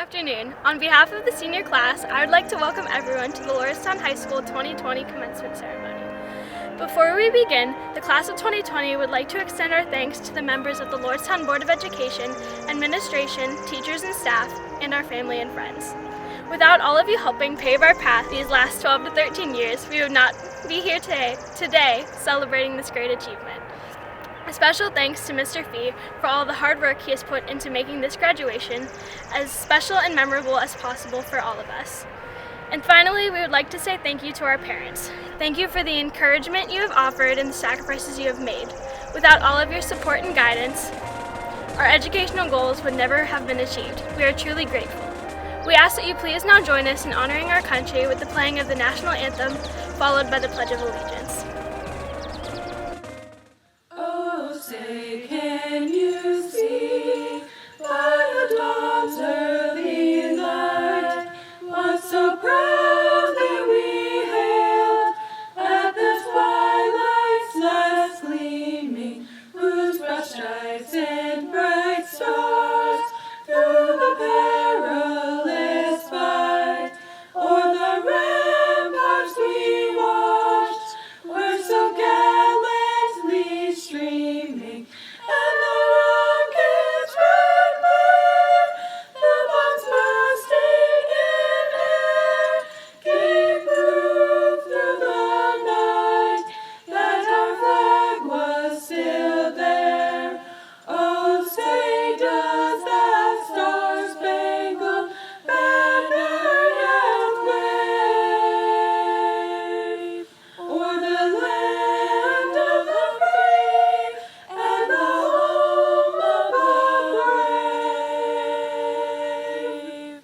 afternoon. On behalf of the senior class, I would like to welcome everyone to the Lordstown High School 2020 commencement ceremony. Before we begin, the class of 2020 would like to extend our thanks to the members of the Lordstown Board of Education, administration, teachers and staff, and our family and friends. Without all of you helping pave our path these last 12 to 13 years, we would not be here today celebrating this great achievement. A special thanks to Mr. Fee for all the hard work he has put into making this graduation as special and memorable as possible for all of us. And finally, we would like to say thank you to our parents. Thank you for the encouragement you have offered and the sacrifices you have made. Without all of your support and guidance, our educational goals would never have been achieved. We are truly grateful. We ask that you please now join us in honoring our country with the playing of the national anthem, followed by the Pledge of Allegiance. Oh, say, can you see by the dawn's early light what so proudly we hailed at the twilight's last gleaming, whose broad stripes and bright stars through the perilous fight o'er the ramparts we watched were so gallantly streaming, and the rocket's red glare, the bombs bursting in air, gave proof through the night that our flag was still there. Oh, say does that star-spangled banner yet wave o'er the land of the free and the home of the brave?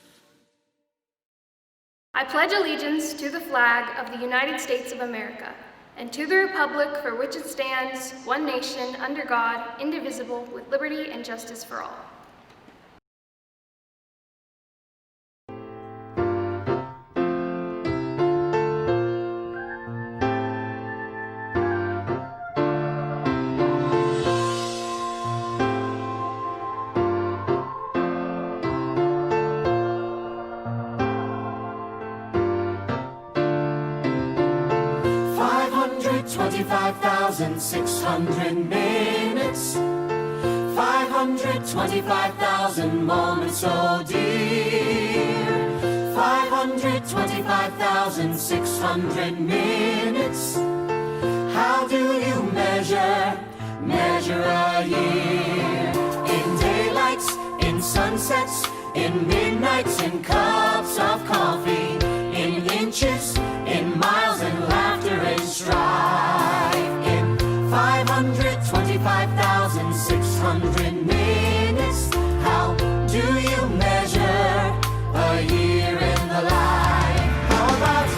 I pledge allegiance to the flag of the United States of America and to the republic for which it stands, one nation, under God, indivisible, with liberty and justice for all. $525,600 minutes, 525,000 moments so dear, 525,600 minutes. How do you measure a year? In daylights, in sunsets, in midnights, in cups of coffee, in inches, in miles, and laughter and strife. In 525,600 minutes, how do you measure a year in the life? How about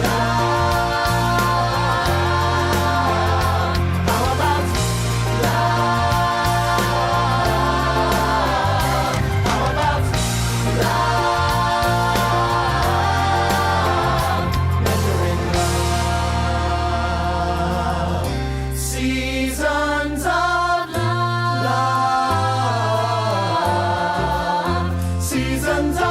love? How about love? How about love? Measuring love. Seasons of love. Seasons of love.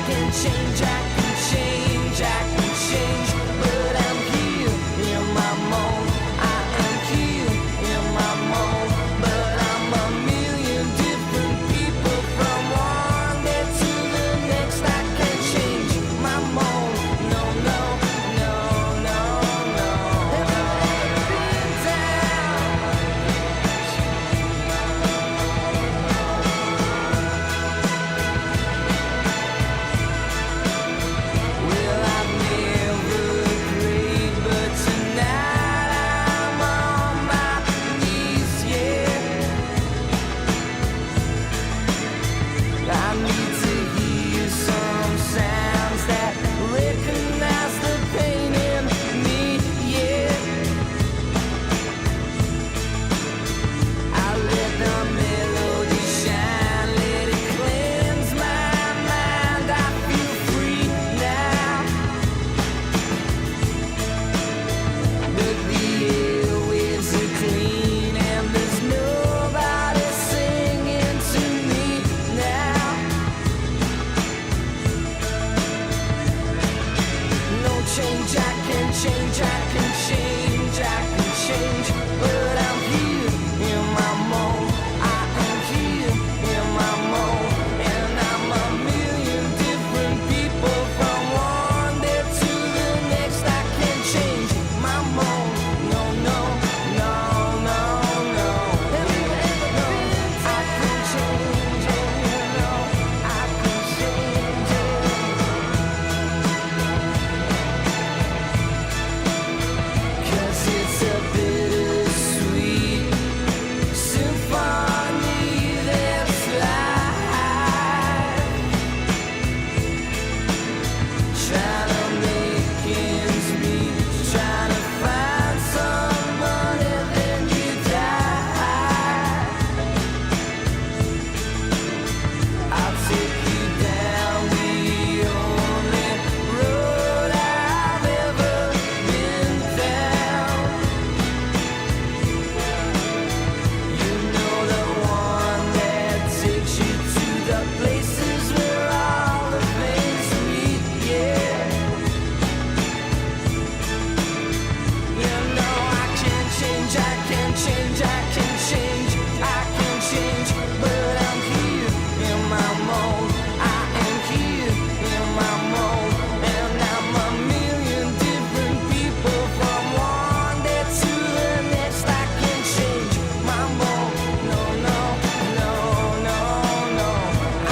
can change, I can change, I can change. But I'm here in my mold. I am here in my mold. But I'm a million different people from one day to the next. I can change my mold. No, no, no, no, no. Have you ever been down? Well, I've never prayed, but tonight I'm on my knees, yeah. I need to hear some sounds that recognize the pain in me, yeah. I let the melody shine, let it cleanse my mind. I feel free now. But the airwaves are clean and there's nobody singing to me now. No change, I can change, I can change, I can change. But I'm here in my mold. I am here in my mold. And I'm a million different people from one day to the next. I can change my mold. No, no, no, no, no. Have you ever been I can change it, you know. I can change it. 'Cause it's a bittersweet symphony that's life. Trying to make ends meet, trying to find some money, then you die. I'll take you down the only road I've ever been down. You know, the one that takes you to the places where all the things meet, yeah. You know I can change, I can change, I can change, I can change. But I'm here in my mold. I am here in my mold. And I'm a million different people from one day to the next. I can change my mold. No, no, no, no, no.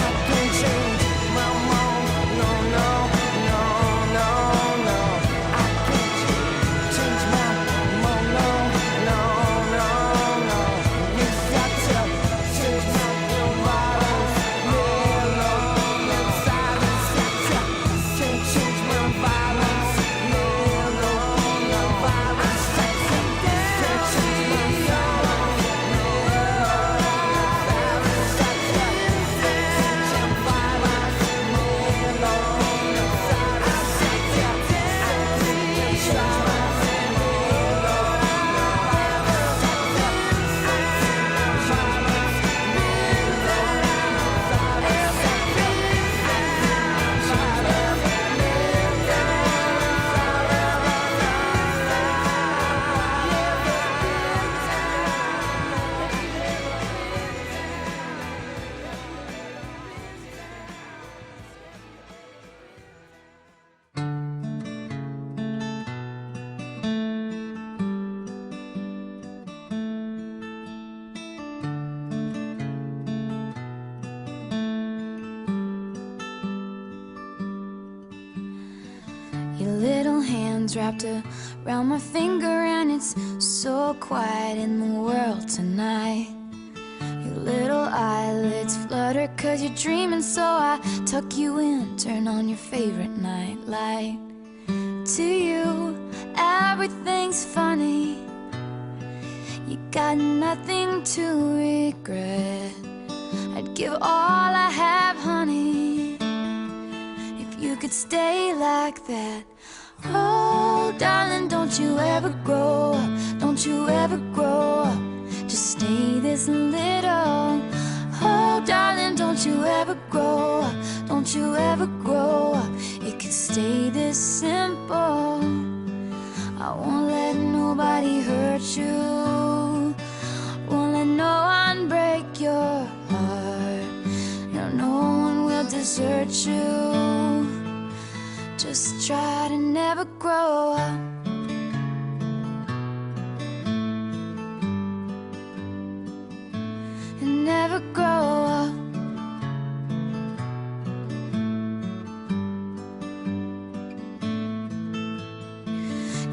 I can change my mold. No, no, no, no, no. I can change my mold. No, no, no, no. Yes, I tell, change my violence, melody and silence. I tell, change my violence, melody and violence. I tell, change my violence, melody and violence. I tell, change my violence, melody and silence. I tell, change my Your little hands wrapped around my finger, and it's so quiet in the world tonight. Your little eyelids flutter 'cause you're dreaming, so I tuck you in, turn on your favorite night light. To you, everything's funny. You got nothing to regret. I'd give all I have, honey, if you could stay like that. Oh, darling, don't you ever grow up, don't you ever grow up. Just stay this little, Oh, darling, don't you ever grow up, don't you ever grow up. It could stay this simple. I won't let nobody hurt you, won't let no one break your heart. No one will desert you. Just try to never grow up. And never grow up.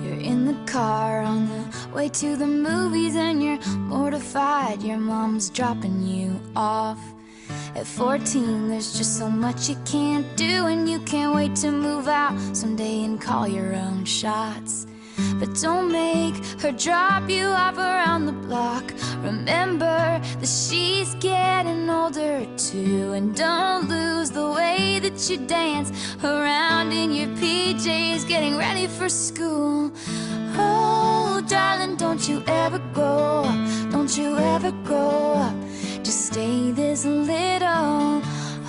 You're in the car on the way to the movies and you're mortified your mom's dropping you off. At 14, there's just so much you can't do, and you can't wait to move out someday and call your own shots. But don't make her drop you off around the block. Remember that she's getting older too, and don't lose the way that you dance around in your PJs getting ready for school. Oh, darling, don't you ever grow up, don't you ever grow up. Just stay this little.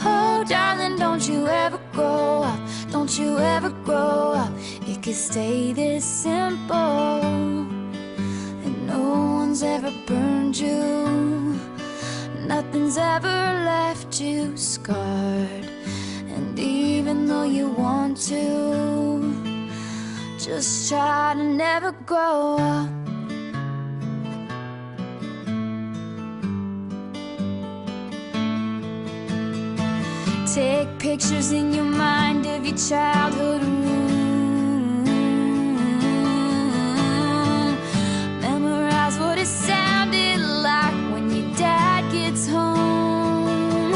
Oh, darling, don't you ever grow up, don't you ever grow up. It could stay this simple. And no one's ever burned you, nothing's ever left you scarred. And even though you want to, just try to never grow up. Take pictures in your mind of your childhood room. Memorize what it sounded like when your dad gets home.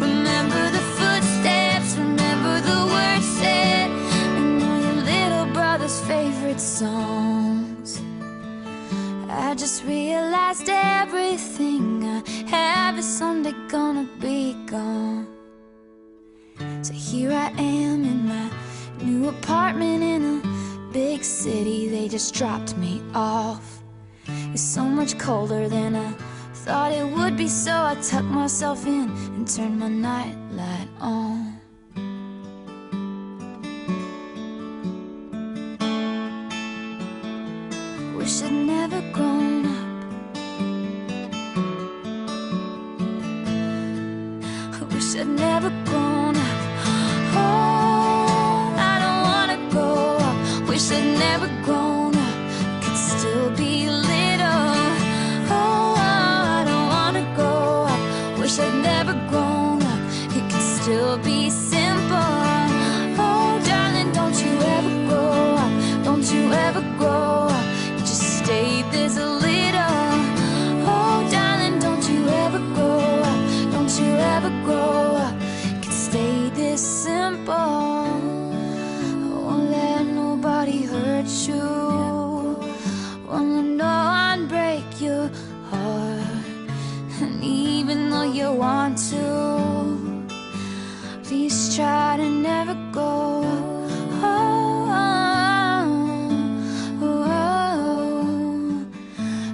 Remember the footsteps, remember the words said, and all your little brother's favorite songs. I just realized everything I have is someday gonna be gone. So here I am in my new apartment in a big city. They just dropped me off. It's so much colder than I thought it would be, so I tucked myself in and turned my nightlight on. Wish I'd never grown up. I wish I'd never grown up. Oh, I don't wanna grow up. Wish I'd never grown up. Could still be little. Oh, I don't wanna grow up. Wish I'd never grown up. It could still be simple. Oh, darling, don't you ever grow up. Don't you ever grow up. Just stay this little. Oh, darling, don't you ever grow up. Don't you ever grow up. Stay this simple. I won't let nobody hurt you, won't let no one break your heart. And even though you want to, please try to never go. Oh, oh, oh, oh.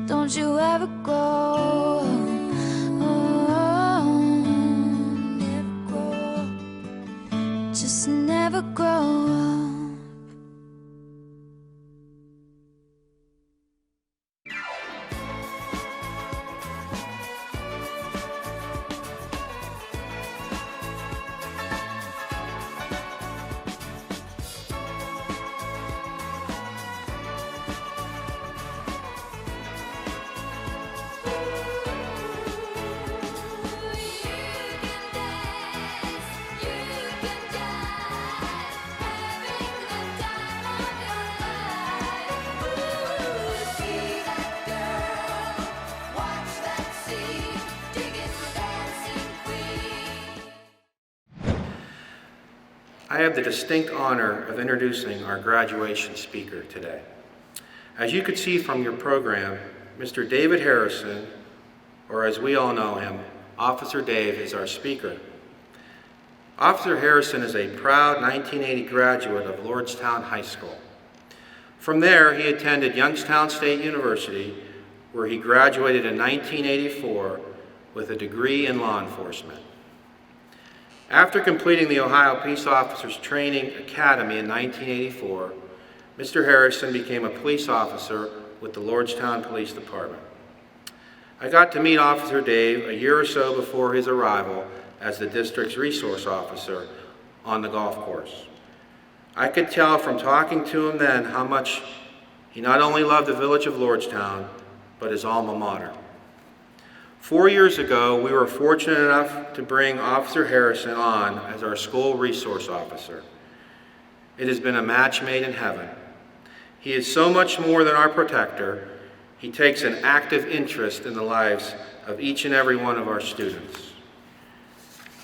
Don't you ever go. Just never grow up. I have the distinct honor of introducing our graduation speaker today. As you could see from your program, Mr. David Harrison, or as we all know him, Officer Dave, is our speaker. Officer Harrison is a proud 1980 graduate of Lordstown High School. From there, he attended Youngstown State University, where he graduated in 1984 with a degree in law enforcement. After completing the Ohio Peace Officers Training Academy in 1984, Mr. Harrison became a police officer with the Lordstown Police Department. I got to meet Officer Dave a year or so before his arrival as the district's resource officer on the golf course. I could tell from talking to him then how much he not only loved the village of Lordstown, but his alma mater. 4 years ago, we were fortunate enough to bring Officer Harrison on as our school resource officer. It has been a match made in heaven. He is so much more than our protector. He takes an active interest in the lives of each and every one of our students.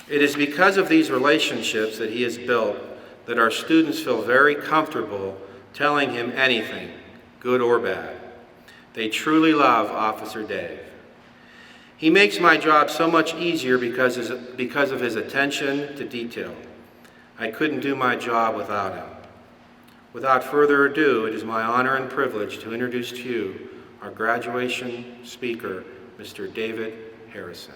It is because of these relationships that he has built that our students feel very comfortable telling him anything, good or bad. They truly love Officer Dave. He makes my job so much easier because of his attention to detail. I couldn't do my job without him. Without further ado, it is my honor and privilege to introduce to you our graduation speaker, Mr. David Harrison.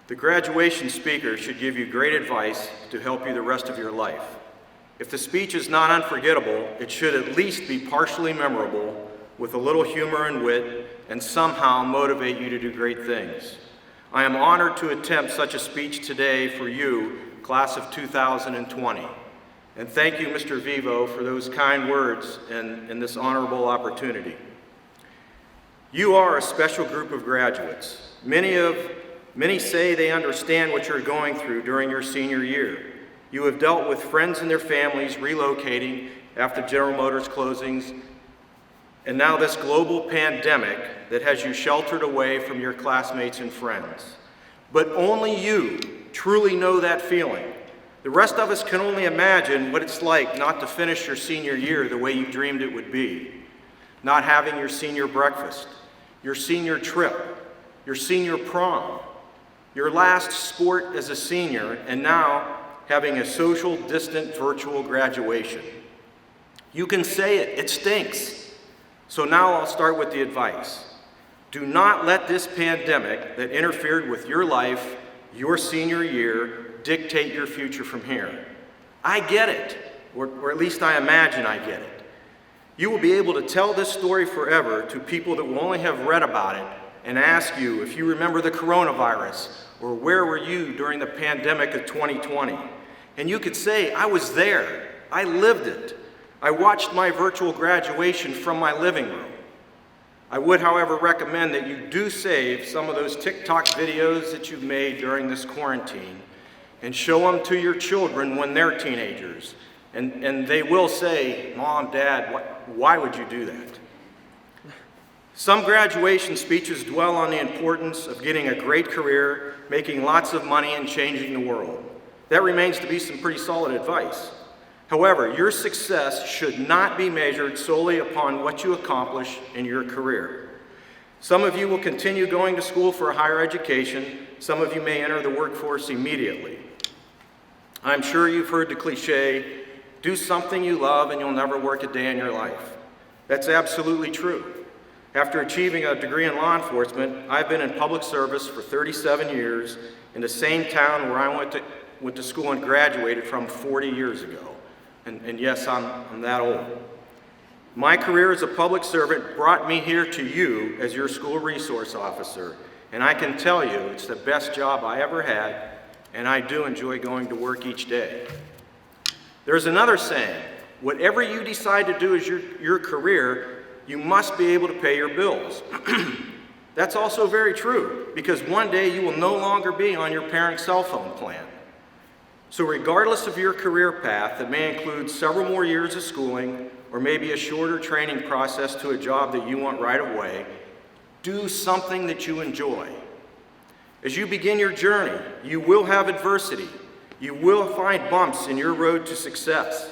The graduation speaker should give you great advice to help you the rest of your life. If the speech is not unforgettable, it should at least be partially memorable with a little humor and wit and somehow motivate you to do great things. I am honored to attempt such a speech today for you, class of 2020. And thank you, Mr. Vivo, for those kind words and this honorable opportunity. You are a special group of graduates. Many say they understand what you're going through during your senior year. You have dealt with friends and their families relocating after General Motors closings, and now this global pandemic that has you sheltered away from your classmates and friends. But only you truly know that feeling. The rest of us can only imagine what it's like not to finish your senior year the way you dreamed it would be. Not having your senior breakfast, your senior trip, your senior prom, your last sport as a senior, and now having a social, distant, virtual graduation. You can say it, it stinks. So now I'll start with the advice. Do not let this pandemic that interfered with your life, your senior year, dictate your future from here. I get it, or at least I imagine I get it. You will be able to tell this story forever to people that will only have read about it and ask you if you remember the coronavirus or where were you during the pandemic of 2020. And you could say, I was there, I lived it. I watched my virtual graduation from my living room. I would, however, recommend that you do save some of those TikTok videos that you've made during this quarantine and show them to your children when they're teenagers. And they will say, Mom, Dad, why would you do that? Some graduation speeches dwell on the importance of getting a great career, making lots of money, and changing the world. That remains to be some pretty solid advice. However, your success should not be measured solely upon what you accomplish in your career. Some of you will continue going to school for a higher education. Some of you may enter the workforce immediately. I'm sure you've heard the cliche, do something you love and you'll never work a day in your life. That's absolutely true. After achieving a degree in law enforcement, I've been in public service for 37 years in the same town where I went to school and graduated from 40 years ago. And yes, I'm that old. My career as a public servant brought me here to you as your school resource officer. And I can tell you, it's the best job I ever had, and I do enjoy going to work each day. There's another saying, whatever you decide to do as your career, you must be able to pay your bills. That's also very true, because one day you will no longer be on your parents' cell phone plan. So regardless of your career path, that may include several more years of schooling, or maybe a shorter training process to a job that you want right away, do something that you enjoy. As you begin your journey, you will have adversity. You will find bumps in your road to success.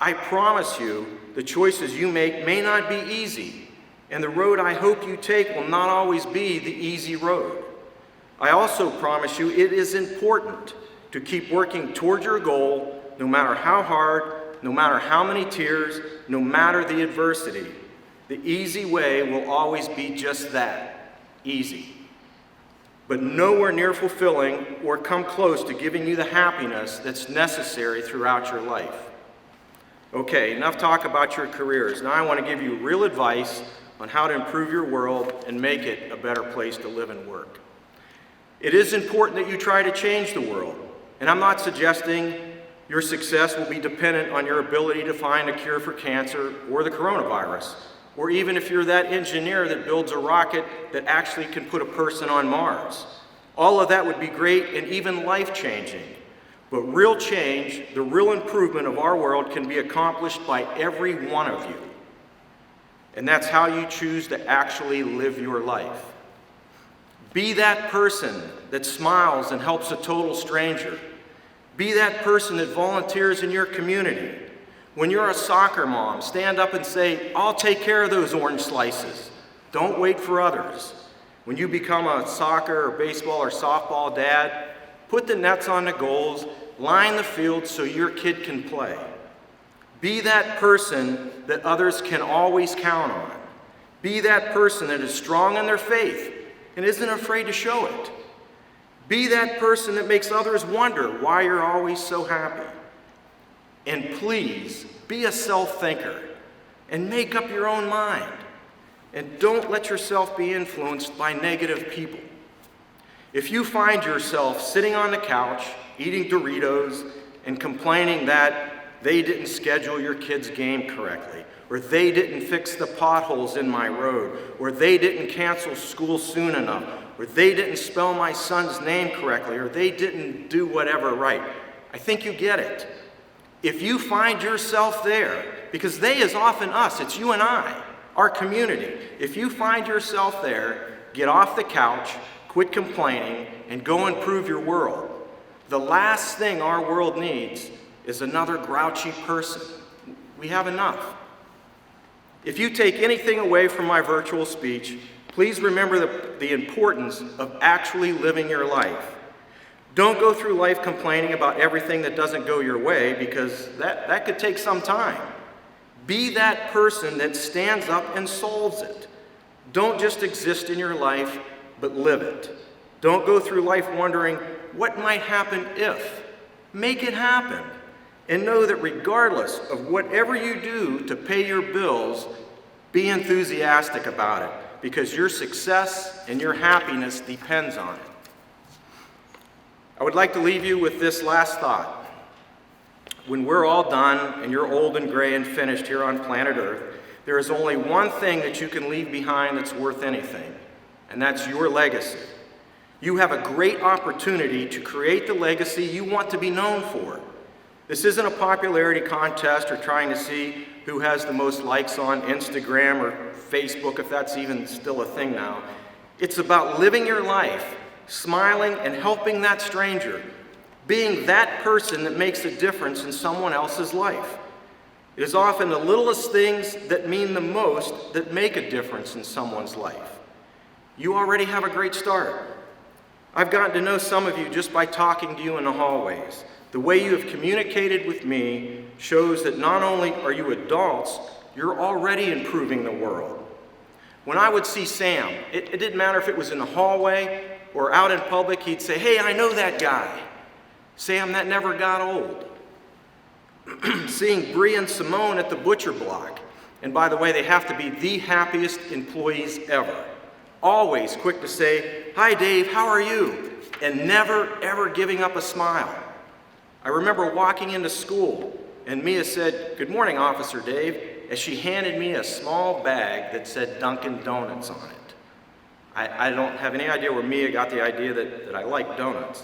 I promise you, the choices you make may not be easy, and the road I hope you take will not always be the easy road. I also promise you it is important to keep working toward your goal, no matter how hard no matter how many tears, no matter the adversity, the easy way will always be just that, easy. But nowhere near fulfilling or come close to giving you the happiness that's necessary throughout your life. Okay, enough talk about your careers. Now I want to give you real advice on how to improve your world and make it a better place to live and work. It is important that you try to change the world, and I'm not suggesting your success will be dependent on your ability to find a cure for cancer or the coronavirus, or even if you're that engineer that builds a rocket that actually can put a person on Mars. All of that would be great and even life-changing. But real change, the real improvement of our world can be accomplished by every one of you. And that's how you choose to actually live your life. Be that person that smiles and helps a total stranger. Be that person that volunteers in your community. When you're a soccer mom, stand up and say, "I'll take care of those orange slices." Don't wait for others. When you become a soccer or baseball or softball dad, put the nets on the goals, line the field so your kid can play. Be that person that others can always count on. Be that person that is strong in their faith and isn't afraid to show it. Be that person that makes others wonder why you're always so happy. And please, be a self-thinker and make up your own mind. And don't let yourself be influenced by negative people. If you find yourself sitting on the couch, eating Doritos, and complaining that they didn't schedule your kid's game correctly, or they didn't fix the potholes in my road, or they didn't cancel school soon enough, or they didn't spell my son's name correctly, or they didn't do whatever right, I think you get it. If you find yourself there, because they is often us, it's you and I, our community. If you find yourself there, get off the couch, quit complaining, and go improve your world. The last thing our world needs is another grouchy person. We have enough. If you take anything away from my virtual speech, please remember the importance of actually living your life. Don't go through life complaining about everything that doesn't go your way, because that could take some time. Be that person that stands up and solves it. Don't just exist in your life, but live it. Don't go through life wondering what might happen if. Make it happen. And know that regardless of whatever you do to pay your bills, be enthusiastic about it, because your success and your happiness depends on it. I would like to leave you with this last thought. When we're all done and you're old and gray and finished here on planet Earth, there is only one thing that you can leave behind that's worth anything, and that's your legacy. You have a great opportunity to create the legacy you want to be known for. This isn't a popularity contest or trying to see who has the most likes on Instagram or Facebook, if that's even still a thing now. It's about living your life, smiling and helping that stranger, being that person that makes a difference in someone else's life. It is often the littlest things that mean the most that make a difference in someone's life. You already have a great start. I've gotten to know some of you just by talking to you in the hallways. The way you have communicated with me shows that not only are you adults, you're already improving the world. When I would see Sam, it didn't matter if it was in the hallway or out in public, he'd say, "Hey, I know that guy." Sam, that never got old. Seeing Bree and Simone at the butcher block, and by the way, they have to be the happiest employees ever. Always quick to say, "Hi Dave, how are you?" and never ever giving up a smile. I remember walking into school and Mia said, "Good morning, Officer Dave," as she handed me a small bag that said Dunkin' Donuts on it. I don't have any idea where Mia got the idea that I like donuts.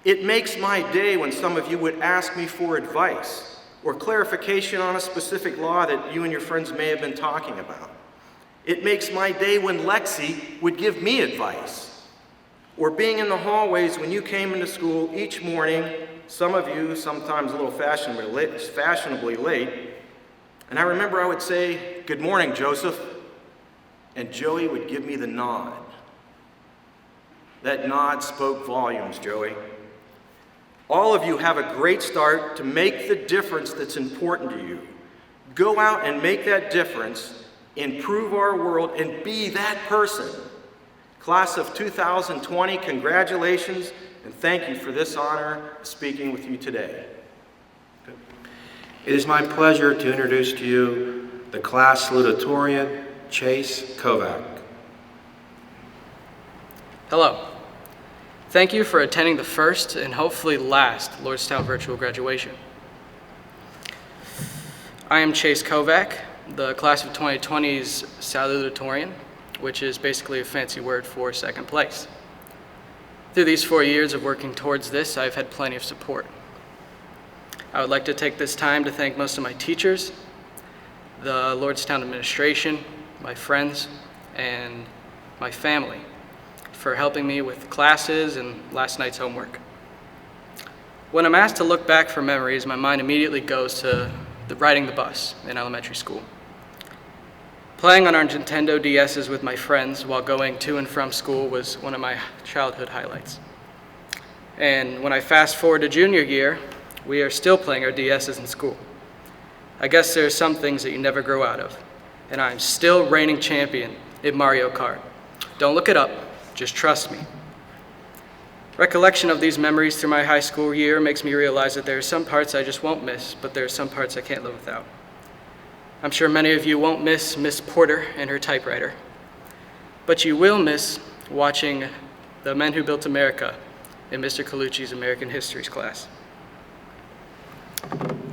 It makes my day when some of you would ask me for advice or clarification on a specific law that you and your friends may have been talking about. It makes my day when Lexi would give me advice, or being in the hallways when you came into school each morning, some of you sometimes a little fashionably late, and I remember I would say, "Good morning, Joseph," and Joey would give me the nod. That nod spoke volumes, Joey. All of you have a great start to make the difference that's important to you. Go out and make that difference, improve our world, and be that person. Class of 2020, congratulations, and thank you for this honor of speaking with you today. It is my pleasure to introduce to you the class salutatorian, Chase Kovac. Hello. Thank you for attending the first and hopefully last Lordstown virtual graduation. I am Chase Kovac, the class of 2020's salutatorian, which is basically a fancy word for second place. Through these 4 years of working towards this, I've had plenty of support. I would like to take this time to thank most of my teachers, the Lordstown administration, my friends, and my family for helping me with classes and last night's homework. When I'm asked to look back for memories, my mind immediately goes to riding the bus in elementary school. Playing on our Nintendo DS's with my friends while going to and from school was one of my childhood highlights. And when I fast forward to junior year, we are still playing our DS's in school. I guess there are some things that you never grow out of, and I'm still reigning champion in Mario Kart. Don't look it up, just trust me. Recollection of these memories through my high school year makes me realize that there are some parts I just won't miss, but there are some parts I can't live without. I'm sure many of you won't miss Miss Porter and her typewriter, but you will miss watching The Men Who Built America in Mr. Colucci's American Histories class.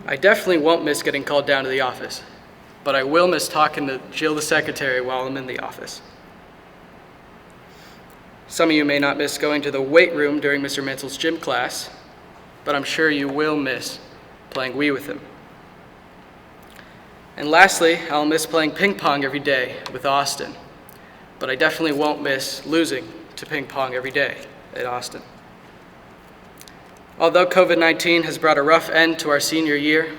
I definitely won't miss getting called down to the office, but I will miss talking to Jill the secretary while I'm in the office. Some of you may not miss going to the weight room during Mr. Mansell's gym class, but I'm sure you will miss playing Wii with him. And lastly, I'll miss playing ping pong every day with Austin, but I definitely won't miss losing to ping pong every day at Austin. Although COVID-19 has brought a rough end to our senior year,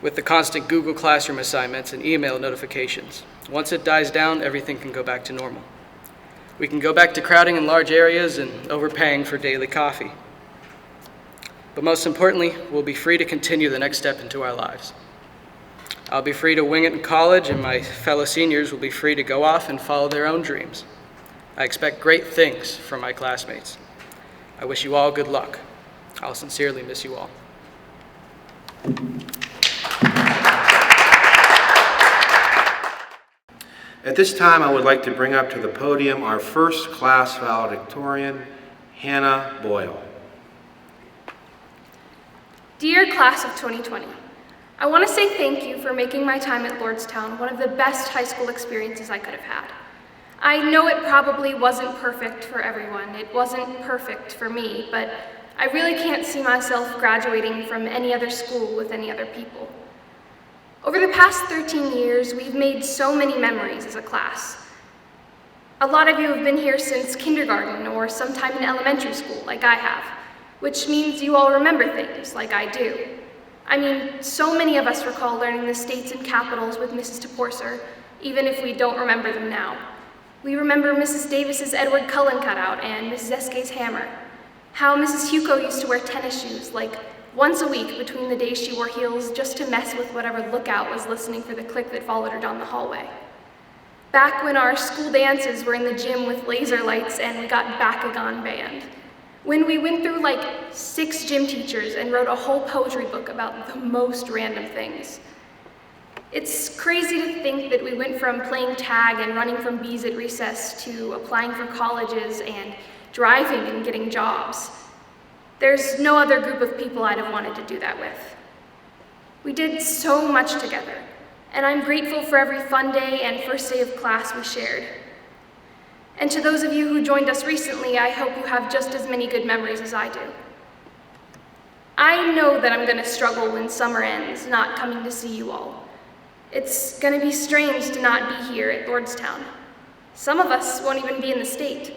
with the constant Google Classroom assignments and email notifications, once it dies down, everything can go back to normal. We can go back to crowding in large areas and overpaying for daily coffee. But most importantly, we'll be free to continue the next step into our lives. I'll be free to wing it in college, and my fellow seniors will be free to go off and follow their own dreams. I expect great things from my classmates. I wish you all good luck. I'll sincerely miss you all. At this time, I would like to bring up to the podium our first class valedictorian, Hannah Boyle. Dear class of 2020, I want to say thank you for making my time at Lordstown one of the best high school experiences I could have had. I know it probably wasn't perfect for everyone. It wasn't perfect for me, but I really can't see myself graduating from any other school with any other people. Over the past 13 years, we've made so many memories as a class. A lot of you have been here since kindergarten or sometime in elementary school, like I have, which means you all remember things like I do. I mean, so many of us recall learning the states and capitals with Mrs. Toporser, even if we don't remember them now. We remember Mrs. Davis's Edward Cullen cutout and Mrs. Eske's hammer. How Mrs. Hugo used to wear tennis shoes, like once a week between the days she wore heels just to mess with whatever lookout was listening for the clique that followed her down the hallway. Back when our school dances were in the gym with laser lights and we got Bakugan band. When we went through like 6 gym teachers and wrote a whole poetry book about the most random things. It's crazy to think that we went from playing tag and running from bees at recess to applying for colleges and driving and getting jobs. There's no other group of people I'd have wanted to do that with. We did so much together, and I'm grateful for every fun day and first day of class we shared. And to those of you who joined us recently, I hope you have just as many good memories as I do. I know that I'm going to struggle when summer ends, not coming to see you all. It's going to be strange to not be here at Lordstown. Some of us won't even be in the state.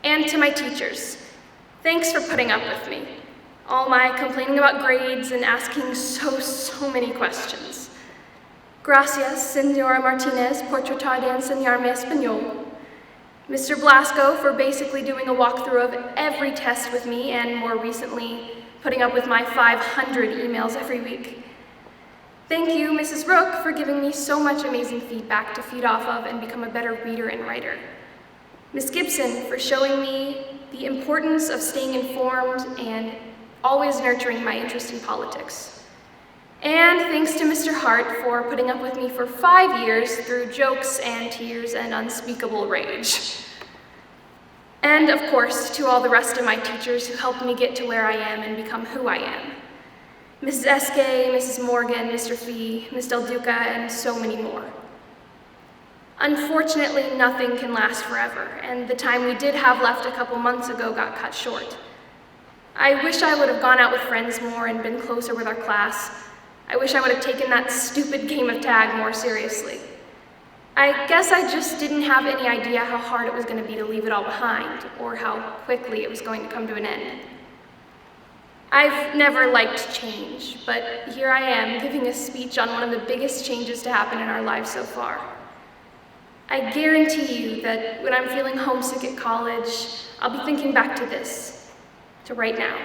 And to my teachers, thanks for putting up with me. All my complaining about grades and asking so many questions. Gracias, Señora Martinez, por tratar de enseñarme español. Mr. Blasco for basically doing a walkthrough of every test with me, and more recently, putting up with my 500 emails every week. Thank you, Mrs. Rook, for giving me so much amazing feedback to feed off of and become a better reader and writer. Ms. Gibson for showing me the importance of staying informed and always nurturing my interest in politics. And thanks to Mr. Hart for putting up with me for 5 years through jokes and tears and unspeakable rage. And of course, to all the rest of my teachers who helped me get to where I am and become who I am. Mrs. Eskay, Mrs. Morgan, Mr. Fee, Ms. Del Duca, and so many more. Unfortunately, nothing can last forever, and the time we did have left a couple months ago got cut short. I wish I would have gone out with friends more and been closer with our class. I wish I would have taken that stupid game of tag more seriously. I guess I just didn't have any idea how hard it was going to be to leave it all behind, or how quickly it was going to come to an end. I've never liked change, but here I am giving a speech on one of the biggest changes to happen in our lives so far. I guarantee you that when I'm feeling homesick at college, I'll be thinking back to this, to right now,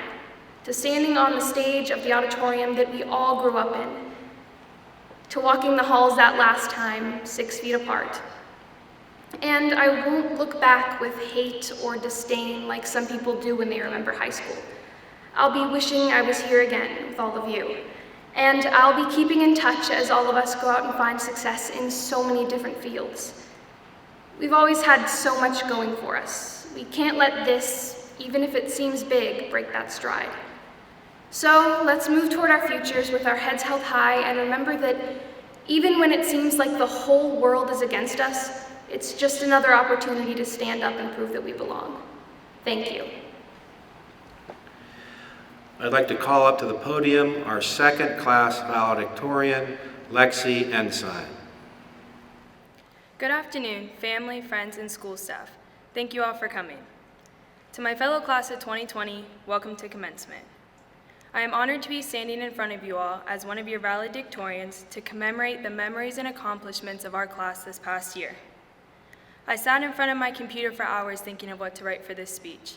to standing on the stage of the auditorium that we all grew up in, to walking the halls that last time, 6 feet apart. And I won't look back with hate or disdain like some people do when they remember high school. I'll be wishing I was here again with all of you. And I'll be keeping in touch as all of us go out and find success in so many different fields. We've always had so much going for us. We can't let this, even if it seems big, break that stride. So let's move toward our futures with our heads held high and remember that even when it seems like the whole world is against us, it's just another opportunity to stand up and prove that we belong. Thank you. I'd like to call up to the podium our second class valedictorian, Lexi Ensign. Good afternoon, family, friends, and school staff. Thank you all for coming. To my fellow class of 2020, welcome to commencement. I am honored to be standing in front of you all as one of your valedictorians to commemorate the memories and accomplishments of our class this past year. I sat in front of my computer for hours thinking of what to write for this speech.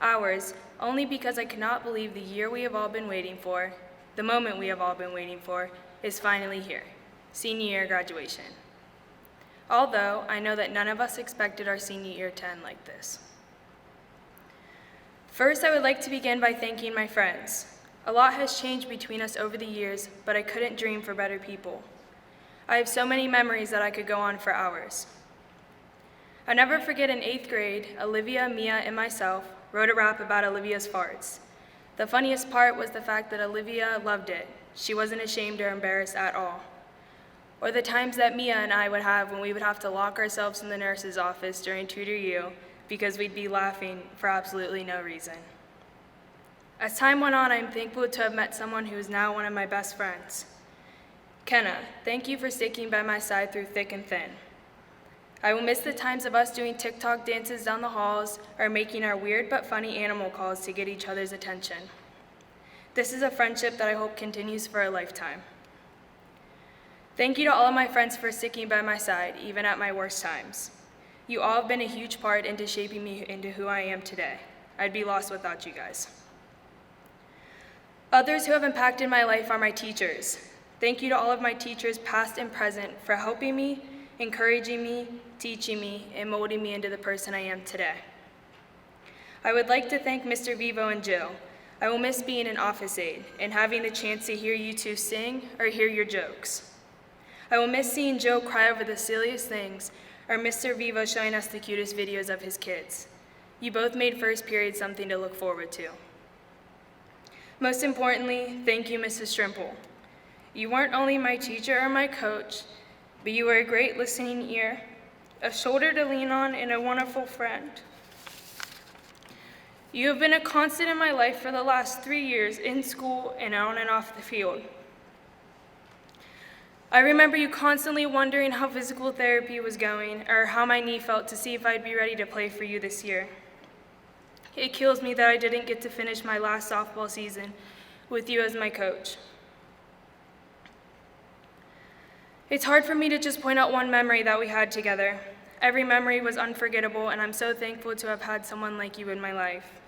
Hours, only because I could not believe the year we have all been waiting for, the moment we have all been waiting for, is finally here, senior year graduation. Although I know that none of us expected our senior year to end like this. First, I would like to begin by thanking my friends. A lot has changed between us over the years, but I couldn't dream for better people. I have so many memories that I could go on for hours. I'll never forget in 8th grade, Olivia, Mia, and myself wrote a rap about Olivia's farts. The funniest part was the fact that Olivia loved it. She wasn't ashamed or embarrassed at all. Or the times that Mia and I would have when we would have to lock ourselves in the nurse's office during Tutor U because we'd be laughing for absolutely no reason. As time went on, I'm thankful to have met someone who is now one of my best friends. Kenna, thank you for sticking by my side through thick and thin. I will miss the times of us doing TikTok dances down the halls or making our weird but funny animal calls to get each other's attention. This is a friendship that I hope continues for a lifetime. Thank you to all of my friends for sticking by my side, even at my worst times. You all have been a huge part into shaping me into who I am today. I'd be lost without you guys. Others who have impacted my life are my teachers. Thank you to all of my teachers, past and present, for helping me, encouraging me, teaching me, and molding me into the person I am today. I would like to thank Mr. Vivo and Jill. I will miss being an office aide and having the chance to hear you two sing or hear your jokes. I will miss seeing Joe cry over the silliest things or Mr. Vivo showing us the cutest videos of his kids. You both made first period something to look forward to. Most importantly, thank you, Mrs. Strimple. You weren't only my teacher or my coach, but you were a great listening ear, a shoulder to lean on, and a wonderful friend. You have been a constant in my life for the last 3 years in school and on and off the field. I remember you constantly wondering how physical therapy was going or how my knee felt to see if I'd be ready to play for you this year. It kills me that I didn't get to finish my last softball season with you as my coach. It's hard for me to just point out one memory that we had together. Every memory was unforgettable, and I'm so thankful to have had someone like you in my life.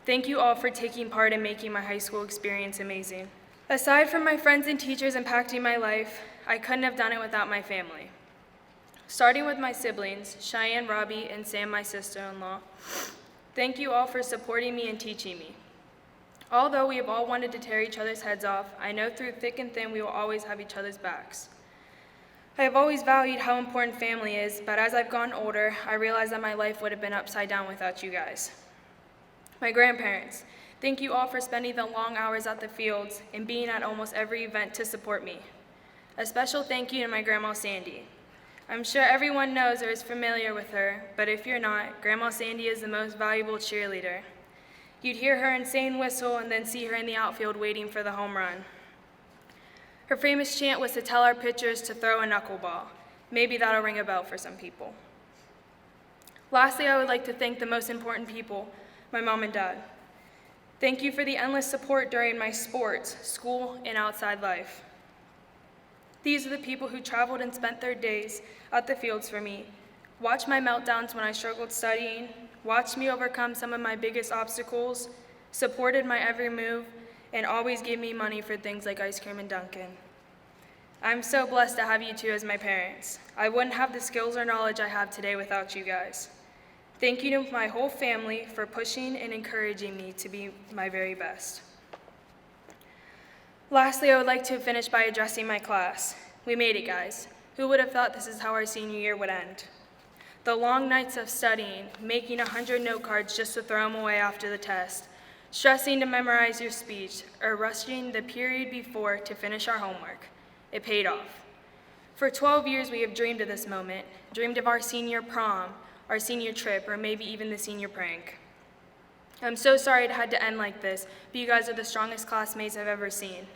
Thank you all for taking part in making my high school experience amazing. Aside from my friends and teachers impacting my life, I couldn't have done it without my family. Starting with my siblings, Cheyenne, Robbie, and Sam, my sister-in-law. Thank you all for supporting me and teaching me. Although we have all wanted to tear each other's heads off, I know through thick and thin we will always have each other's backs. I have always valued how important family is, but as I've gotten older, I realize that my life would have been upside down without you guys. My grandparents, thank you all for spending the long hours at the fields and being at almost every event to support me. A special thank you to my Grandma Sandy. I'm sure everyone knows or is familiar with her, but if you're not, Grandma Sandy is the most valuable cheerleader. You'd hear her insane whistle and then see her in the outfield waiting for the home run. Her famous chant was to tell our pitchers to throw a knuckleball. Maybe that'll ring a bell for some people. Lastly, I would like to thank the most important people, my mom and dad. Thank you for the endless support during my sports, school, and outside life. These are the people who traveled and spent their days at the fields for me, watched my meltdowns when I struggled studying, watched me overcome some of my biggest obstacles, supported my every move, and always gave me money for things like ice cream and Dunkin'. I'm so blessed to have you two as my parents. I wouldn't have the skills or knowledge I have today without you guys. Thank you to my whole family for pushing and encouraging me to be my very best. Lastly, I would like to finish by addressing my class. We made it, guys. Who would have thought this is how our senior year would end? The long nights of studying, making 100 note cards just to throw them away after the test, stressing to memorize your speech, or rushing the period before to finish our homework. It paid off. For 12 years, we have dreamed of this moment, dreamed of our senior prom, our senior trip, or maybe even the senior prank. I'm so sorry it had to end like this, but you guys are the strongest classmates I've ever seen.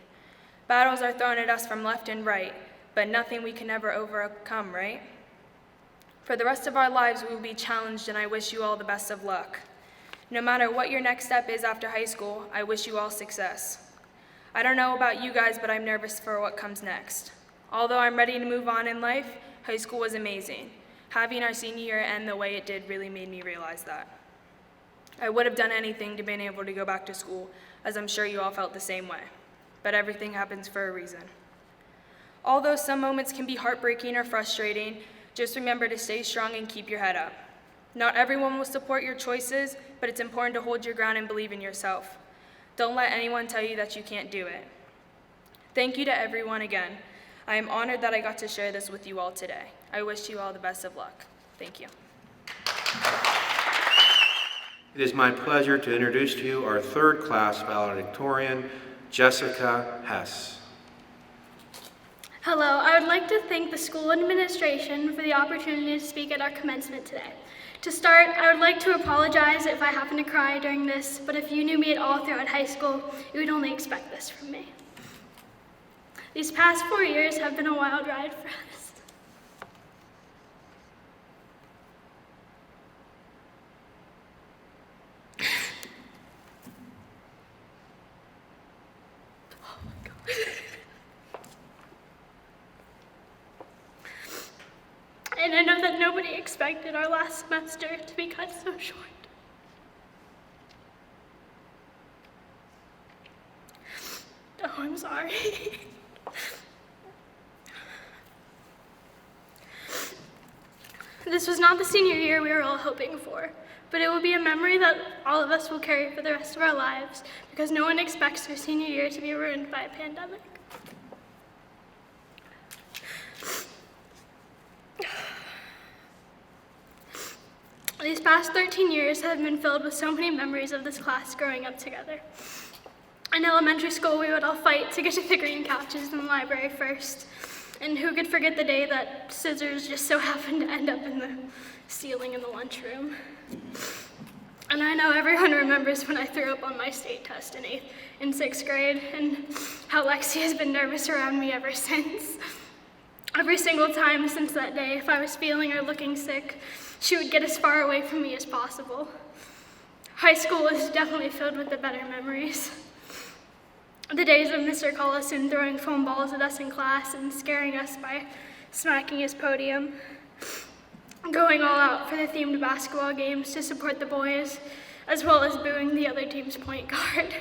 Battles are thrown at us from left and right, but nothing we can never overcome, right? For the rest of our lives, we will be challenged, and I wish you all the best of luck. No matter what your next step is after high school, I wish you all success. I don't know about you guys, but I'm nervous for what comes next. Although I'm ready to move on in life, high school was amazing. Having our senior year end the way it did really made me realize that. I would have done anything to be able to go back to school, as I'm sure you all felt the same way. But everything happens for a reason. Although some moments can be heartbreaking or frustrating, just remember to stay strong and keep your head up. Not everyone will support your choices, but it's important to hold your ground and believe in yourself. Don't let anyone tell you that you can't do it. Thank you to everyone again. I am honored that I got to share this with you all today. I wish you all the best of luck. Thank you. It is my pleasure to introduce to you our third class valedictorian, Jessica Hess. Hello, I would like to thank the school administration for the opportunity to speak at our commencement today. To start, I would like to apologize if I happen to cry during this, but if you knew me at all throughout high school, you would only expect this from me. These past 4 years have been a wild ride for us. Oh my God. And I know that nobody expected our last semester to be cut so short. Oh, I'm sorry. This was not the senior year we were all hoping for, but it will be a memory that all of us will carry for the rest of our lives because no one expects their senior year to be ruined by a pandemic. These past 13 years have been filled with so many memories of this class growing up together. In elementary school, we would all fight to get to the green couches in the library first. And who could forget the day that scissors just so happened to end up in the ceiling in the lunchroom? And I know everyone remembers when I threw up on my state test in 6th grade, and how Lexi has been nervous around me ever since. Every single time since that day, if I was feeling or looking sick, she would get as far away from me as possible. High school was definitely filled with the better memories. The days of Mr. Collison throwing foam balls at us in class and scaring us by smacking his podium. going all out for the themed basketball games to support the boys, as well as booing the other team's point guard.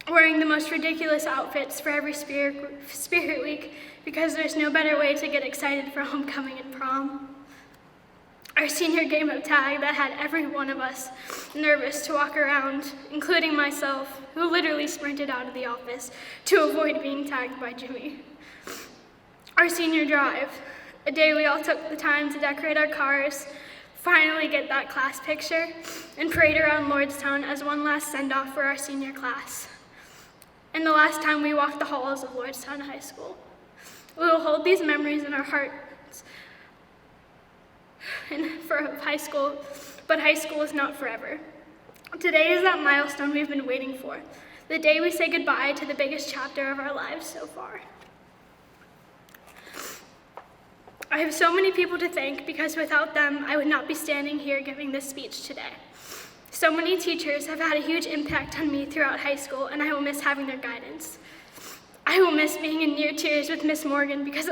Wearing the most ridiculous outfits for every Spirit Week because there's no better way to get excited for homecoming and prom. Our senior game of tag that had every one of us nervous to walk around, including myself, who literally sprinted out of the office to avoid being tagged by Jimmy. Our senior drive, a day we all took the time to decorate our cars, finally get that class picture, and parade around Lordstown as one last send-off for our senior class. And the last time we walked the halls of Lordstown High School. We will hold these memories in our hearts and for high school, but high school is not forever. Today is that milestone we've been waiting for, the day we say goodbye to the biggest chapter of our lives so far. I have so many people to thank because without them, I would not be standing here giving this speech today. So many teachers have had a huge impact on me throughout high school, and I will miss having their guidance. I will miss being in near tears with Miss Morgan because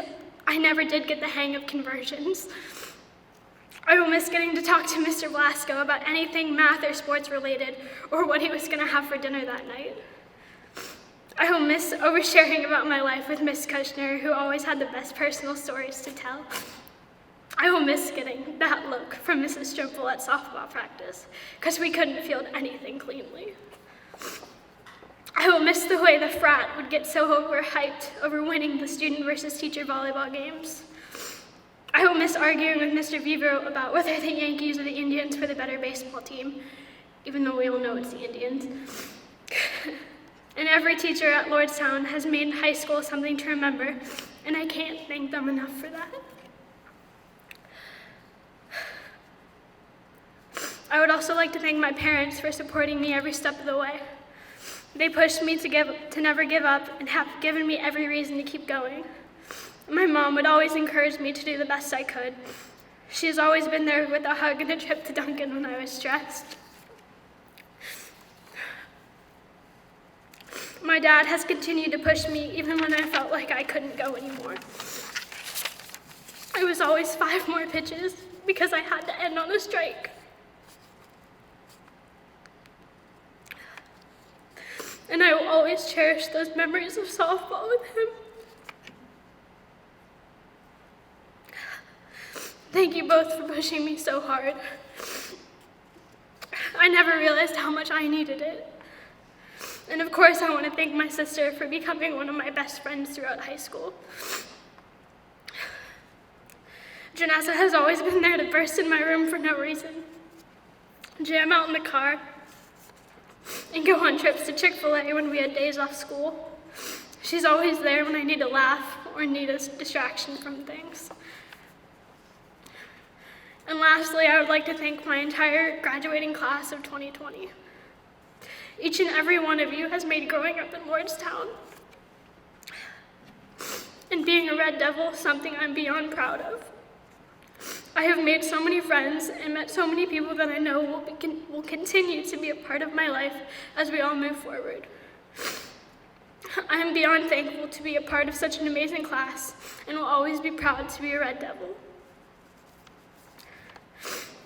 I never did get the hang of conversions. I will miss getting to talk to Mr. Blasco about anything math or sports related or what he was going to have for dinner that night. I will miss oversharing about my life with Miss Kushner, who always had the best personal stories to tell. I will miss getting that look from Mrs. Strimple at softball practice, because we couldn't field anything cleanly. I will miss the way the frat would get so overhyped over winning the student versus teacher volleyball games. I will miss arguing with Mr. Vivro about whether the Yankees or the Indians were the better baseball team, even though we all know it's the Indians. And every teacher at Lordstown has made high school something to remember, and I can't thank them enough for that. I would also like to thank my parents for supporting me every step of the way. They pushed me to never give up and have given me every reason to keep going. My mom would always encourage me to do the best I could. She has always been there with a hug and a trip to Duncan when I was stressed. My dad has continued to push me even when I felt like I couldn't go anymore. It was always 5 more pitches because I had to end on a strike. And I will always cherish those memories of softball with him. Thank you both for pushing me so hard. I never realized how much I needed it. And of course, I want to thank my sister for becoming one of my best friends throughout high school. Janessa has always been there to burst in my room for no reason, jam out in the car, and go on trips to Chick-fil-A when we had days off school. She's always there when I need to laugh or need a distraction from things. And lastly, I would like to thank my entire graduating class of 2020. Each and every one of you has made growing up in Lordstown and being a Red Devil something I'm beyond proud of. I have made so many friends and met so many people that I know will continue to be a part of my life as we all move forward. I am beyond thankful to be a part of such an amazing class and will always be proud to be a Red Devil.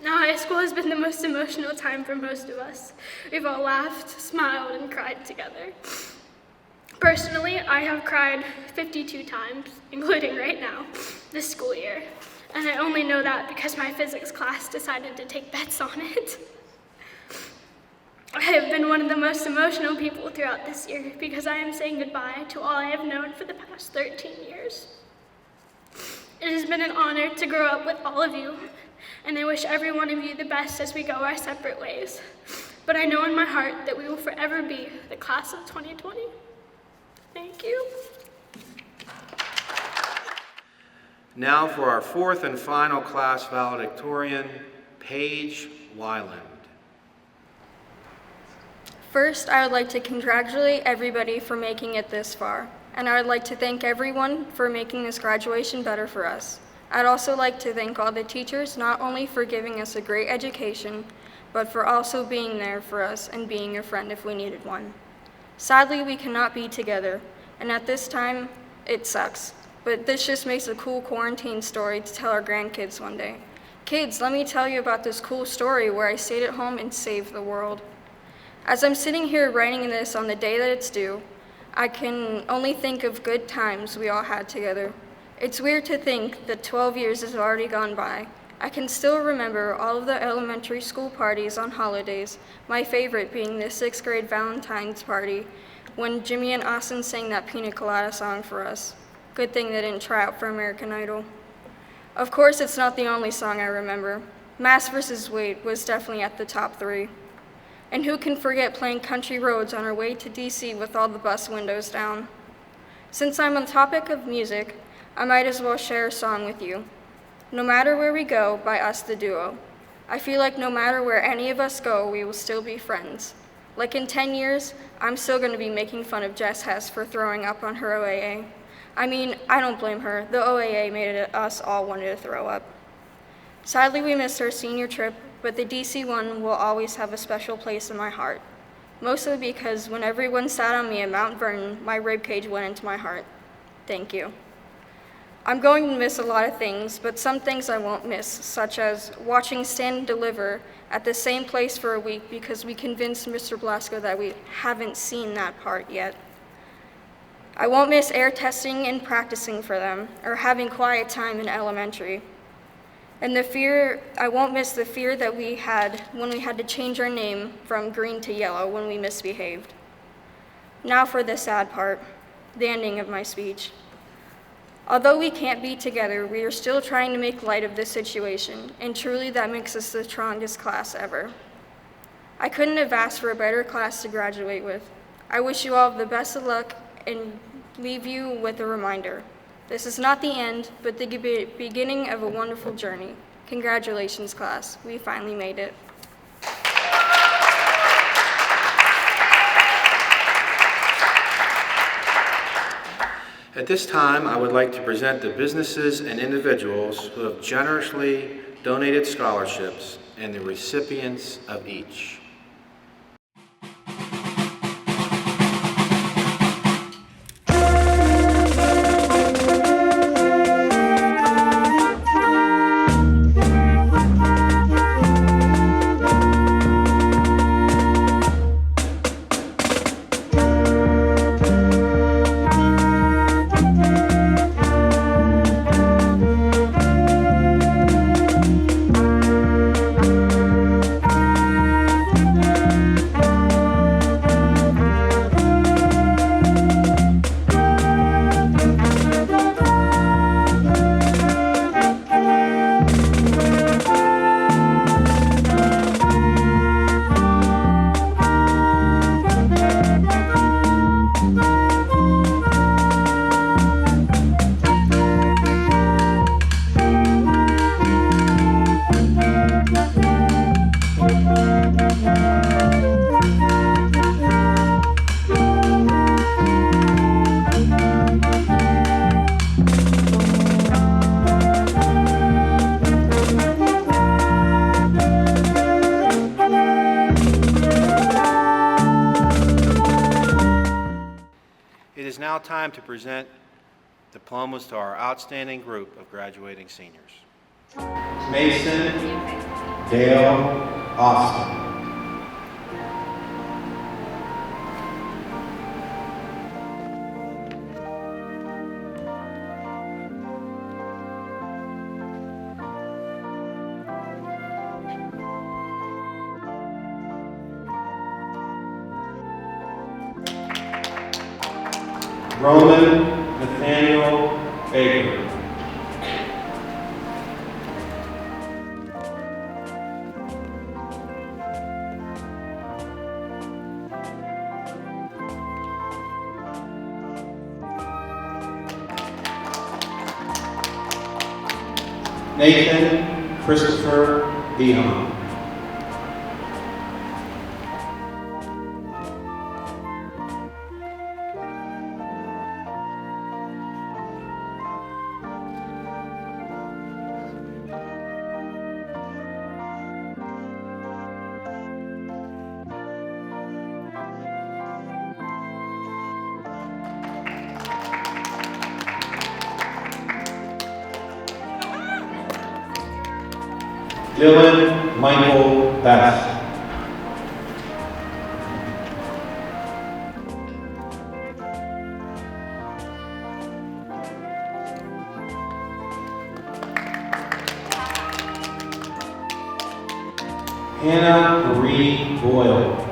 Now, high school has been the most emotional time for most of us. We've all laughed, smiled, and cried together. Personally, I have cried 52 times, including right now, this school year. And I only know that because my physics class decided to take bets on it. I have been one of the most emotional people throughout this year because I am saying goodbye to all I have known for the past 13 years. It has been an honor to grow up with all of you, and I wish every one of you the best as we go our separate ways. But I know in my heart that we will forever be the class of 2020. Thank you. Now for our 4th and final class valedictorian, Paige Weiland. First, I would like to congratulate everybody for making it this far, and I would like to thank everyone for making this graduation better for us. I'd also like to thank all the teachers, not only for giving us a great education, but for also being there for us and being a friend if we needed one. Sadly, we cannot be together, and at this time, it sucks. but this just makes a cool quarantine story to tell our grandkids one day. Kids, let me tell you about this cool story where I stayed at home and saved the world. As I'm sitting here writing this on the day that it's due, I can only think of good times we all had together. It's weird to think that 12 years has already gone by. I can still remember all of the elementary school parties on holidays, my favorite being the 6th grade Valentine's party when Jimmy and Austin sang that Pina Colada song for us. Good thing they didn't try out for American Idol. Of course, it's not the only song I remember. Mass vs. Wade was definitely at the top 3. And who can forget playing Country Roads on our way to DC with all the bus windows down? Since I'm on the topic of music, I might as well share a song with you. No Matter Where We Go by Us the Duo. I feel like no matter where any of us go, we will still be friends. Like in 10 years, I'm still going to be making fun of Jess Hess for throwing up on her OAA. I mean, I don't blame her. The OAA made it us all wanted to throw up. Sadly, we missed our senior trip, but the DC one will always have a special place in my heart. Mostly because when everyone sat on me at Mount Vernon, my ribcage went into my heart. Thank you. I'm going to miss a lot of things, but some things I won't miss, such as watching Stand and Deliver at the same place for a week because we convinced Mr. Blasco that we haven't seen that part yet. I won't miss air testing and practicing for them, or having quiet time in elementary. And I won't miss the fear that we had when we had to change our name from green to yellow when we misbehaved. Now for the sad part, the ending of my speech. Although we can't be together, we are still trying to make light of this situation, and truly that makes us the strongest class ever. I couldn't have asked for a better class to graduate with. I wish you all the best of luck and leave you with a reminder. This is not the end, but the beginning of a wonderful journey. Congratulations, class. We finally made it. At this time, I would like to present the businesses and individuals who have generously donated scholarships and the recipients of each. It is now time to present diplomas to our outstanding group of graduating seniors. Mason Dale Austin. Roman Nathaniel Baker. Nathan Christopher Dion. Dylan Michael Best. Hannah Marie Boyle.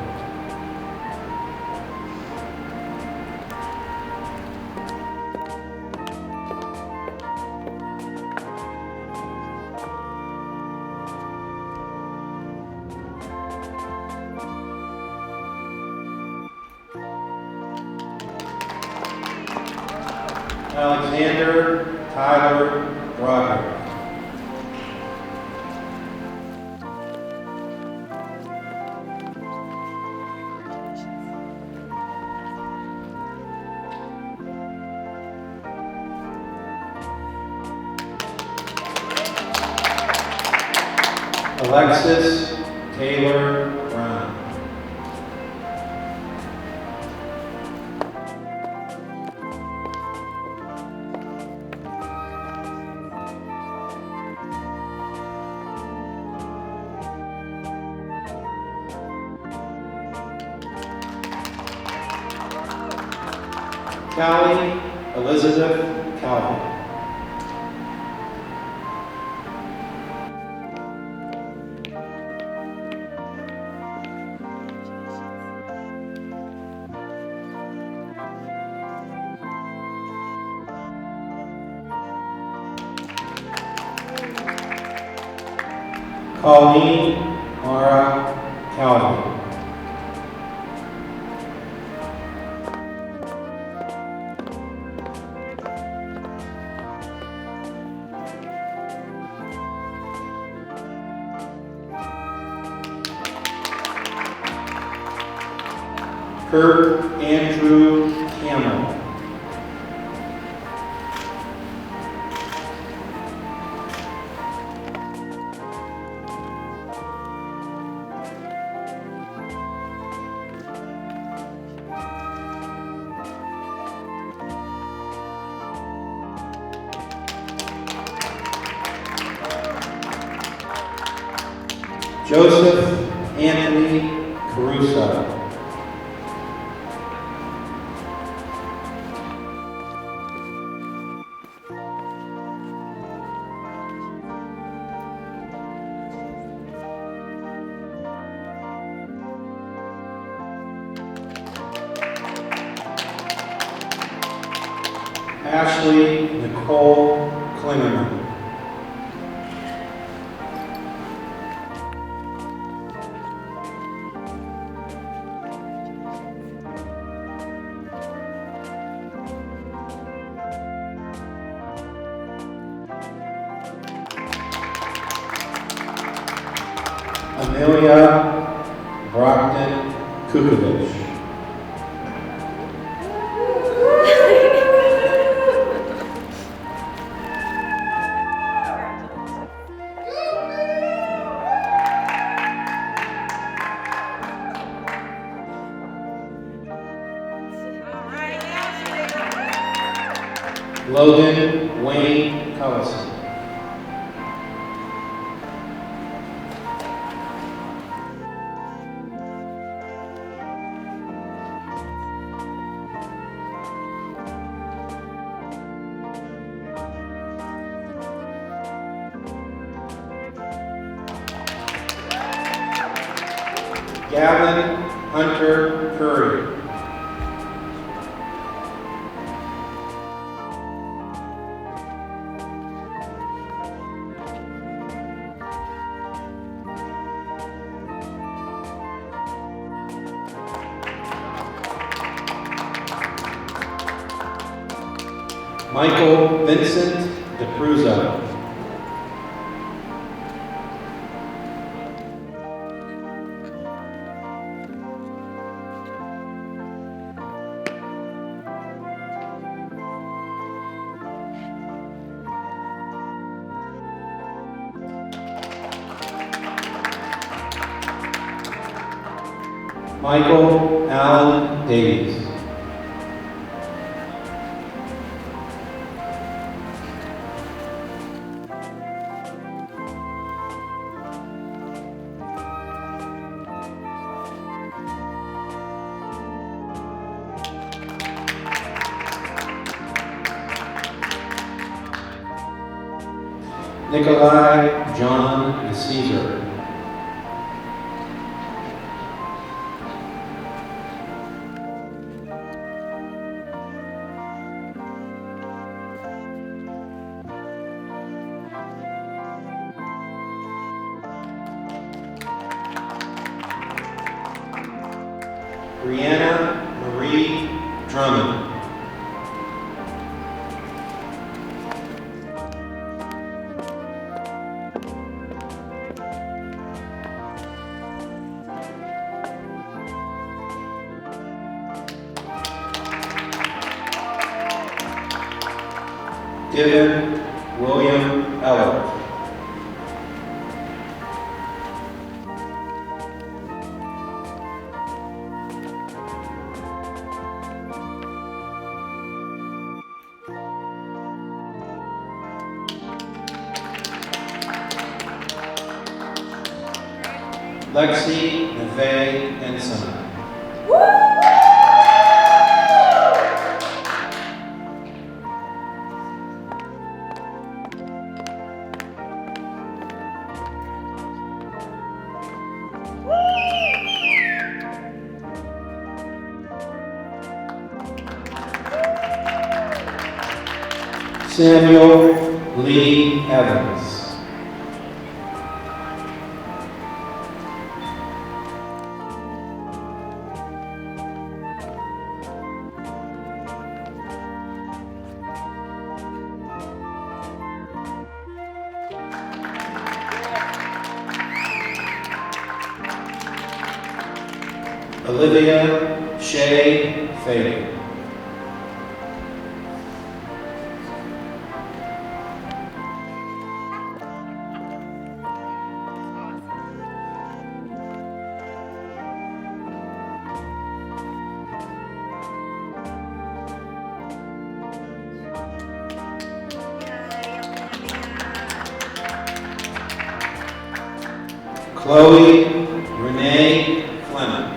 Alexander Tyler Broderick. Alexis Taylor Brown. Callie Elizabeth Calvin. Colleen Mara Calvin. Kurt Andrew Campbell. Joseph Anthony Caruso. Ashley Nicole Klingerman. Amelia Brockton Kukovich. Logan Wayne Cullison. Gavin Hunter Curry. Michael Vincent DeCruzo. Michael Allen Davies. Nikolai John Caesar. Brianna Marie Drummond. Dylan William Eller. Lexi Neve Ensign. Samuel Lee Evans. Olivia Shea Fagan. Chloe Renee Fleming.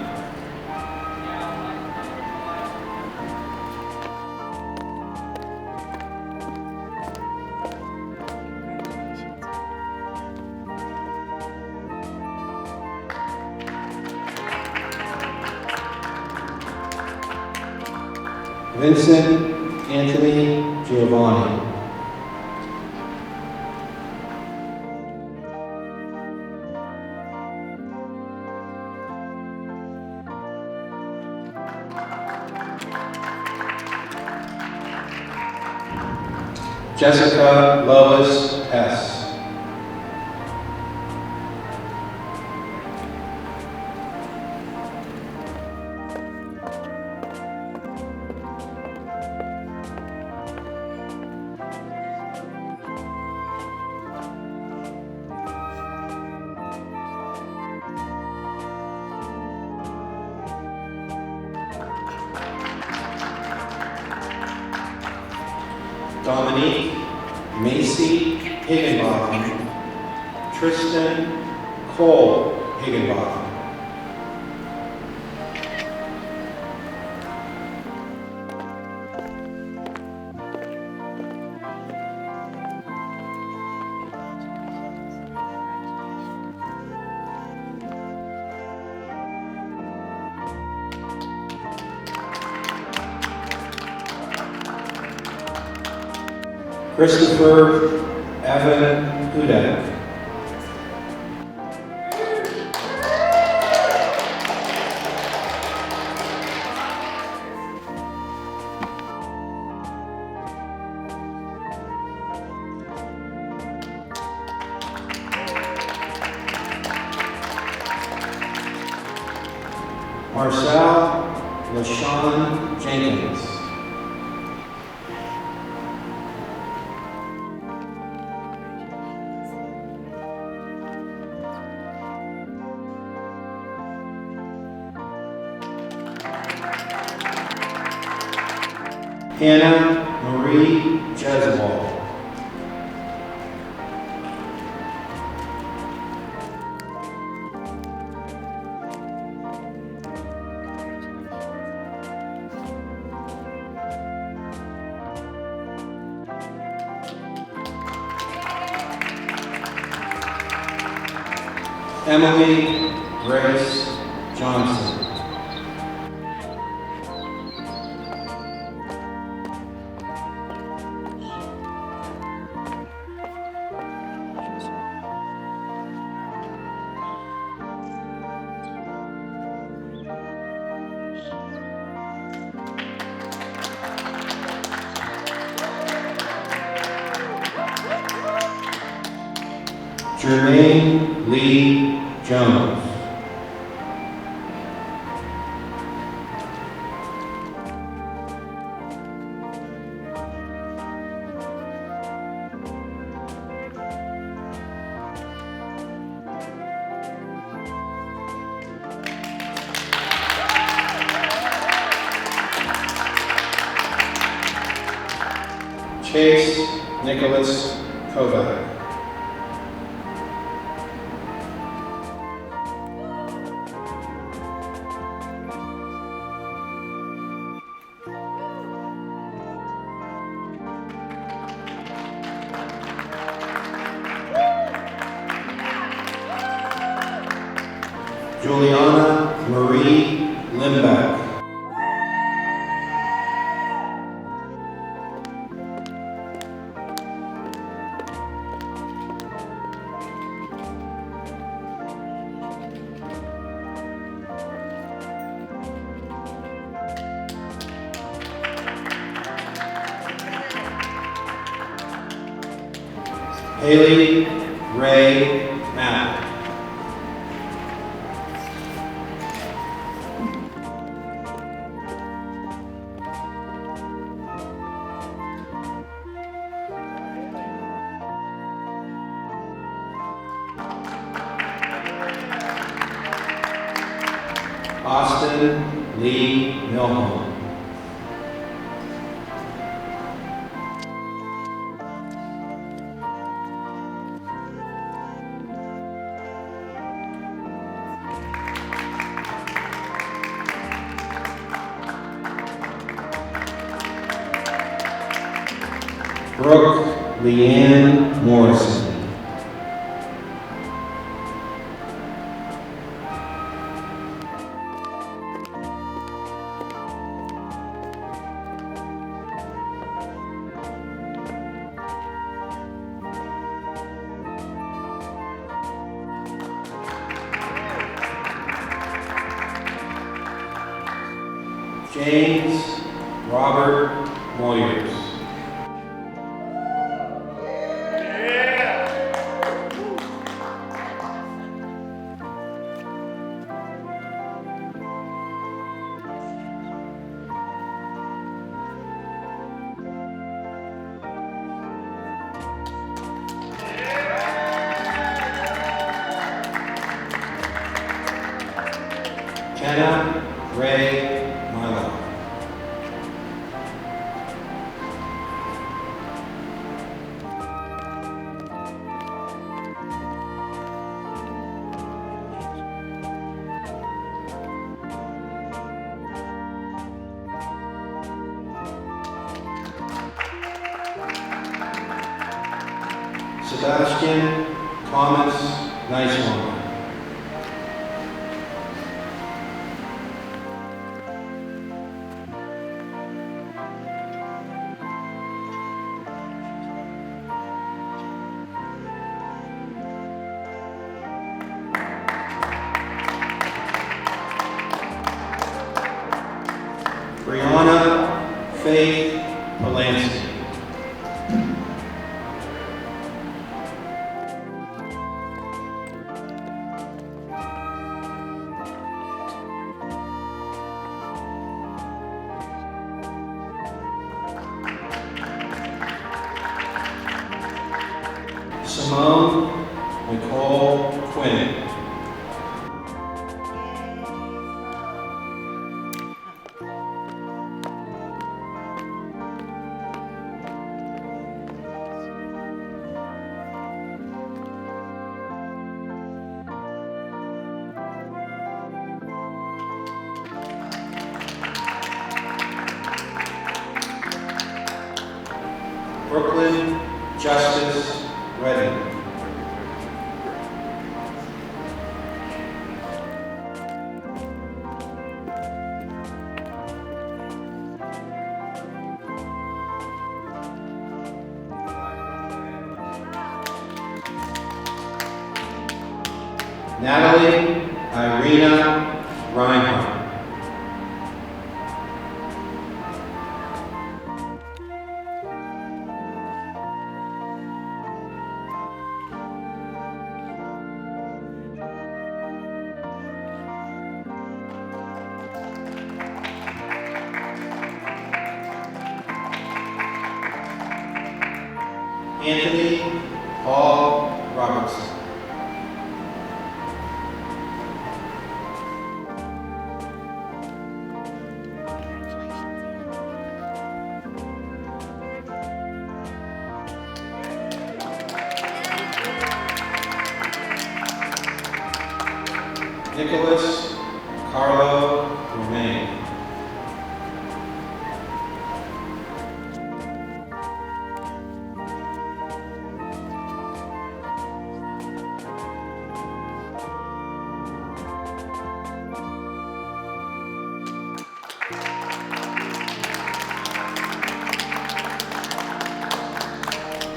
Vincent Anthony Giovanni. Jessica Lois S. Dominique Macy Higginbotham. Tristan Cole Higginbotham. Christopher Evan Hudak. Marcel LaShawn Jenkins. Hannah Marie Jezebel. Emily Grace Johnson. Jermaine Lee Jones. Chase Nicholas Kovac. Juliana Marie Limbeck. Haley Ray Mapp. Austin Lee Milholm. Brooke Leanne Morrison. James Robert Moyers. Kenna Ray Milo. Sebastian Thomas Nicewan. Brianna Faith Polanski. Simone Nicole Quinn. Brooklyn Justice Redding. Natalie Irina Reinhardt. Anthony Paul Robertson. Nicholas Carlo Romain.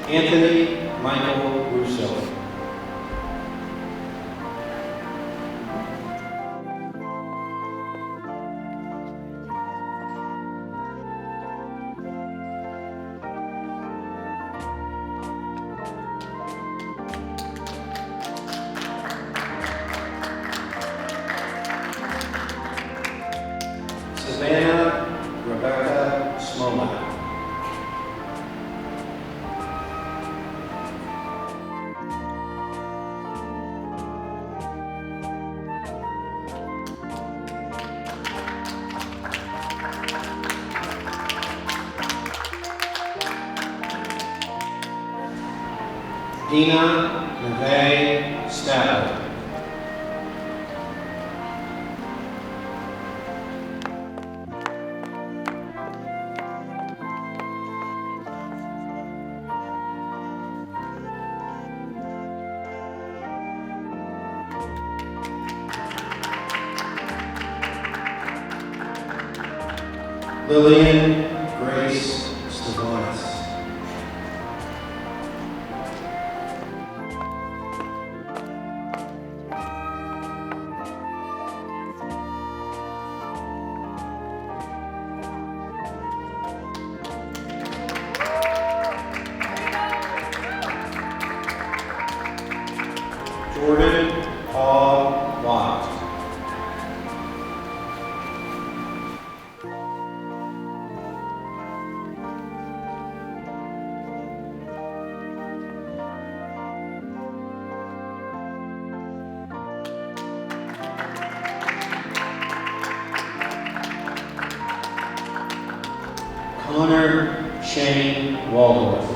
Anthony Michael Russo. Savannah Rebecca Smollett. Dina Neve Statler. Lillian Grace Stavanis. Jordan Paul Watt. Connor Shane Waldorf.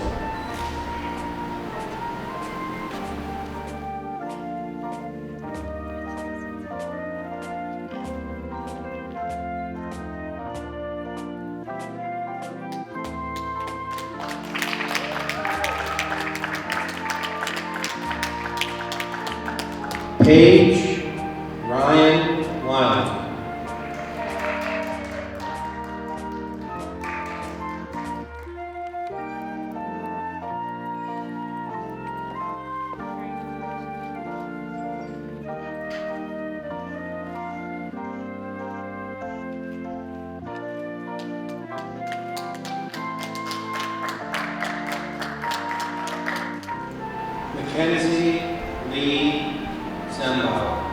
Paige Ryan Wild. Mackenzie Lee Zembauer.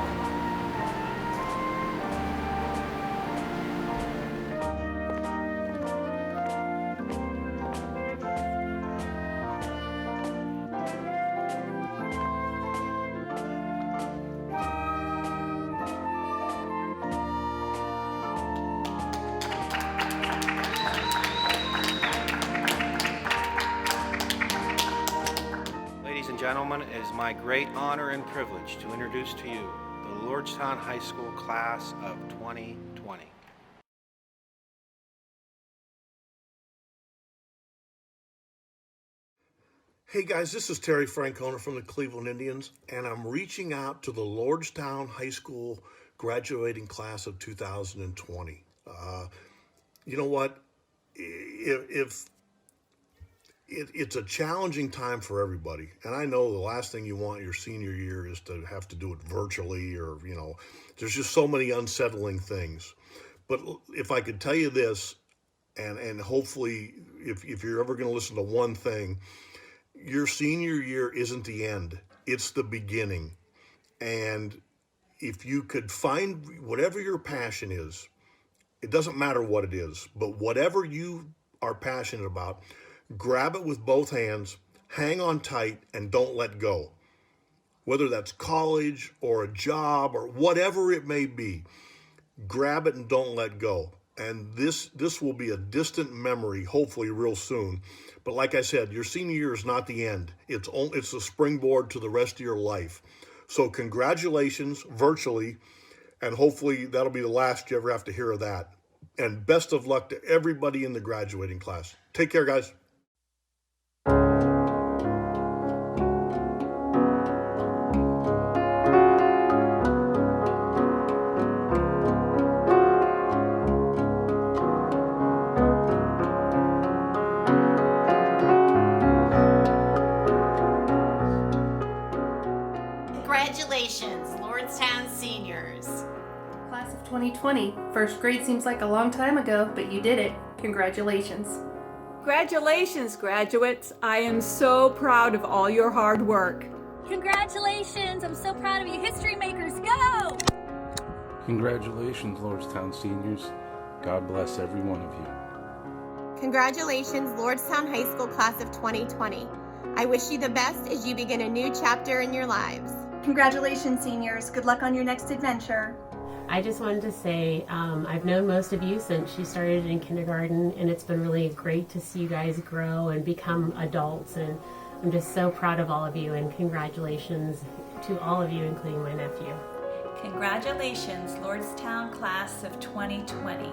Ladies and gentlemen, it is my great honor and privilege to introduce to you the Lordstown High School class of 2020. Hey guys, this is Terry Francona from the Cleveland Indians, and I'm reaching out to the Lordstown High School graduating class of 2020. You know what? If it's a challenging time for everybody. And I know the last thing you want your senior year is to have to do it virtually, or, there's just so many unsettling things. But if I could tell you this, and hopefully if you're ever going to listen to one thing, your senior year isn't the end, it's the beginning. And if you could find whatever your passion is, it doesn't matter what it is, but whatever you are passionate about, grab it with both hands, hang on tight, and don't let go. Whether that's college or a job or whatever it may be, grab it and don't let go. And this will be a distant memory, hopefully real soon. But like I said, your senior year is not the end. It's a springboard to the rest of your life. So congratulations virtually, and hopefully that'll be the last you ever have to hear of that. And best of luck to everybody in the graduating class. Take care, guys. Congratulations, Lordstown seniors. Class of 2020. First grade seems like a long time ago, but you did it. Congratulations. Congratulations, graduates. I am so proud of all your hard work. Congratulations! I'm so proud of you. History makers, go! Congratulations, Lordstown seniors. God bless every one of you. Congratulations, Lordstown High School Class of 2020. I wish you the best as you begin a new chapter in your lives. Congratulations, seniors. Good luck on your next adventure. I just wanted to say I've known most of you since you started in kindergarten, and it's been really great to see you guys grow and become adults, and I'm just so proud of all of you, and congratulations to all of you, including my nephew. Congratulations, Lordstown Class of 2020.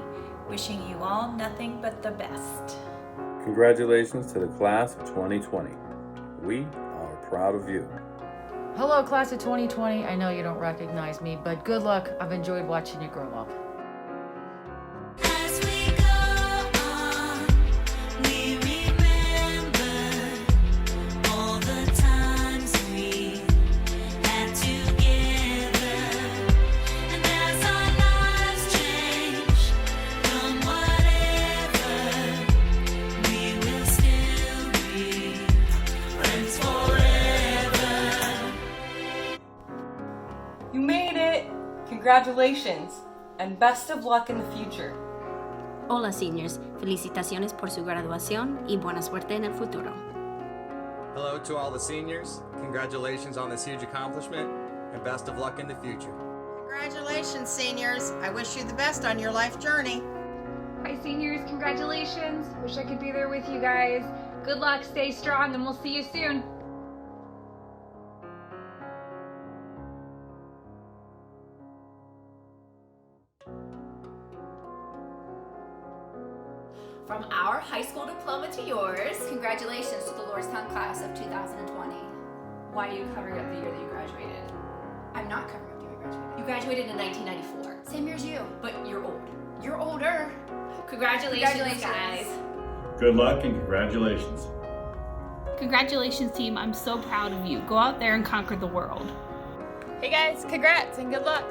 Wishing you all nothing but the best. Congratulations to the Class of 2020. We are proud of you. Hello, Class of 2020. I know you don't recognize me, but good luck. I've enjoyed watching you grow up. As we go on, we remember all the times we had together. And as our lives change from whatever, we will still be friends forever. You made it! Congratulations, and best of luck in the future. Hola, seniors. Felicitaciones por su graduación y buena suerte en el futuro. Hello to all the seniors. Congratulations on this huge accomplishment, and best of luck in the future. Congratulations, seniors. I wish you the best on your life journey. Hi, seniors. Congratulations. Wish I could be there with you guys. Good luck, stay strong, and we'll see you soon. From our high school diploma to yours, congratulations to the Lordstown class of 2020. Why are you covering up the year that you graduated? I'm not covering up the year I graduated. You graduated in 1994. Same year as you. But you're old. You're older. Congratulations, guys. Good luck and congratulations. Congratulations, team. I'm so proud of you. Go out there and conquer the world. Hey guys, congrats and good luck.